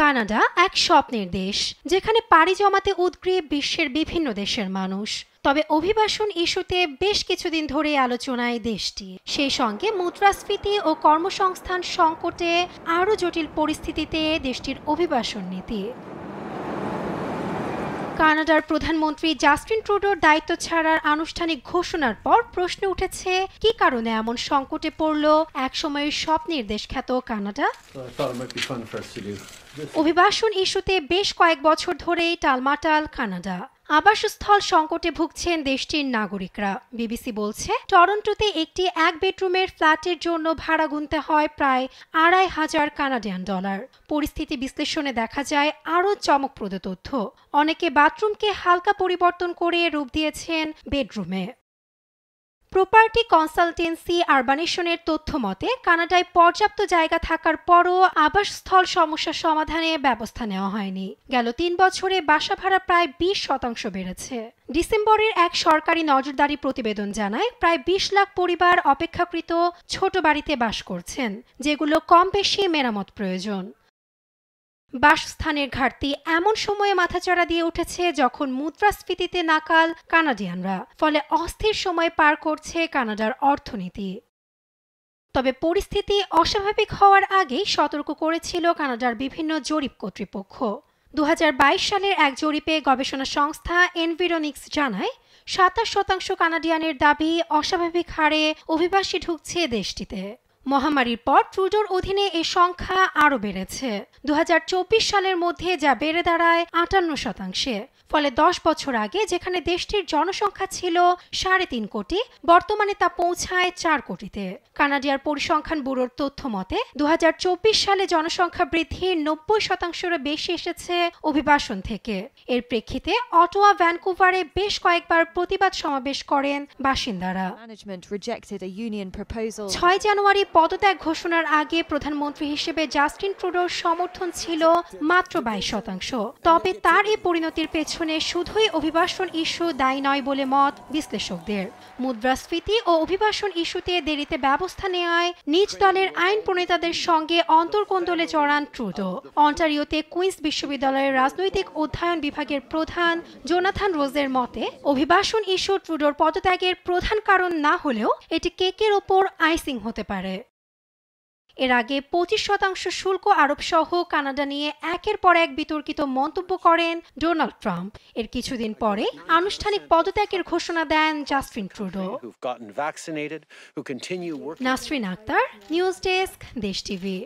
Canada এক স্বপ্নের দেশ, যেখানে পাড়ি জমাতে উদগ্রীব বিশ্বের বিভিন্ন দেশের মানুষ। তবে অভিবাসন ইস্যুতে বেশ কিছুদিন ধরে আলোচনায় দেশটি, সেই সঙ্গে মুদ্রাস্ফীতি ও কর্মসংস্থান সংকটে আরও জটিল পরিস্থিতিতে দেশটির অভিবাসন নীতি। কানাডার প্রধানমন্ত্রী জাস্টিন ট্রুডোর দায়িত্ব ছাড়ার আনুষ্ঠানিক ঘোষণার পর প্রশ্ন উঠেছে, কি কারণে এমন সংকটে পড়ল একসময়ের স্বপ্নের দেশ খ্যাত কানাডা। অভিবাসন ইস্যুতে বেশ কয়েক বছর ধরেই টালমাটাল কানাডা। আবাসস্থল সংকটে ভুগছেন দেশটির নাগরিকরা। বিবিসি বলছে, টরন্টোতে একটি এক বেডরুমের ফ্ল্যাটের জন্য ভাড়া গুনতে হয় প্রায় $2,500 কানাডিয়ান। পরিস্থিতি বিশ্লেষণে দেখা যায় আরও চমকপ্রদ তথ্য। অনেকে বাথরুমকে হালকা পরিবর্তন করে রূপ দিয়েছেন বেডরুমে। প্রপার্টি কনসালটেন্সি আরবানেশনের তথ্য মতে, কানাডায় পর্যাপ্ত জায়গা থাকার পরও আবাসস্থল সমস্যা সমাধানে ব্যবস্থা নেওয়া হয়নি। গেল 3 বছরে বাসা ভাড়া প্রায় 20% বেড়েছে। ডিসেম্বরের এক সরকারি নজরদারি প্রতিবেদন জানায়, প্রায় 20 লাখ পরিবার অপেক্ষাকৃত ছোট বাড়িতে বাস করছেন, যেগুলো কম বেশি মেরামত প্রয়োজন। বাসস্থানের ঘাটতি এমন সময়ে মাথাচাড়া দিয়ে উঠেছে যখন মুদ্রাস্ফীতিতে নাকাল কানাডিয়ানরা, ফলে অস্থির সময় পার করছে কানাডার অর্থনীতি। তবে পরিস্থিতি অস্বাভাবিক হওয়ার আগেই সতর্ক করেছিল কানাডার বিভিন্ন জরিপ কর্তৃপক্ষ। 2022 সালের এক জরিপে গবেষণা সংস্থা এনভিরোনিক্স জানায়, 27% কানাডিয়ানের দাবি অস্বাভাবিক হারে অভিবাসী ঢুকছে দেশটিতে। মহামারীর পর ট্রুডোর অধীনে এ সংখ্যা আরও বেড়েছে 2024 সালের মধ্যে, যা বেড়ে দাঁড়ায় 58%। ফলে 10 বছর আগে যেখানে দেশটির জনসংখ্যা ছিল 3.5 কোটি, বর্তমানে তা পৌঁছায় 4 কোটিতে। কানাডিয়ার পরিসংখ্যান ব্যুরোর তথ্য মতে, 2024 সালে জনসংখ্যা বৃদ্ধির 90%-এরও বেশি এসেছে অভিবাসন থেকে। এর প্রেক্ষিতে অটোয়া, ভ্যানকুভারে বেশ কয়েকবার প্রতিবাদ সমাবেশ করেন বাসিন্দারা। 6 জানুয়ারি পদত্যাগ ঘোষণার আগে প্রধানমন্ত্রী হিসেবে জাস্টিন ট্রুডোর সমর্থন ছিল মাত্র 22%। তবে তার এই পরিণতির পেছনে শুধুই অভিবাসন ইস্যু দায়ী নয় বলে মত বিশ্লেষকদের। মুদ্রাস্ফীতি ও অভিবাসন ইস্যুতে দেরিতে ব্যবস্থা নেওয়ায় নিজ দলের আইন প্রণেতাদের সঙ্গে অন্তর্কোন্দলে জড়ান ট্রুডো। অন্টারিওতে কুইন্স বিশ্ববিদ্যালয়ের রাজনৈতিক অধ্যয়ন বিভাগের প্রধান জোনাথন রোজের মতে, অভিবাসন ইস্যু ট্রুডোর পদত্যাগের প্রধান কারণ না হলেও এটি কেকের ওপর আইসিং হতে পারে। এর আগে 25% শুল্ক আরোপ সহ কানাডা নিয়ে একের পর এক বিতর্কিত মন্তব্য করেন ডোনাল্ড ট্রাম্প। এর কিছুদিন পরে আনুষ্ঠানিক পদত্যাগের ঘোষণা দেন Justin Trudeau. Nasrin Akhtar, news desk, Desh TV.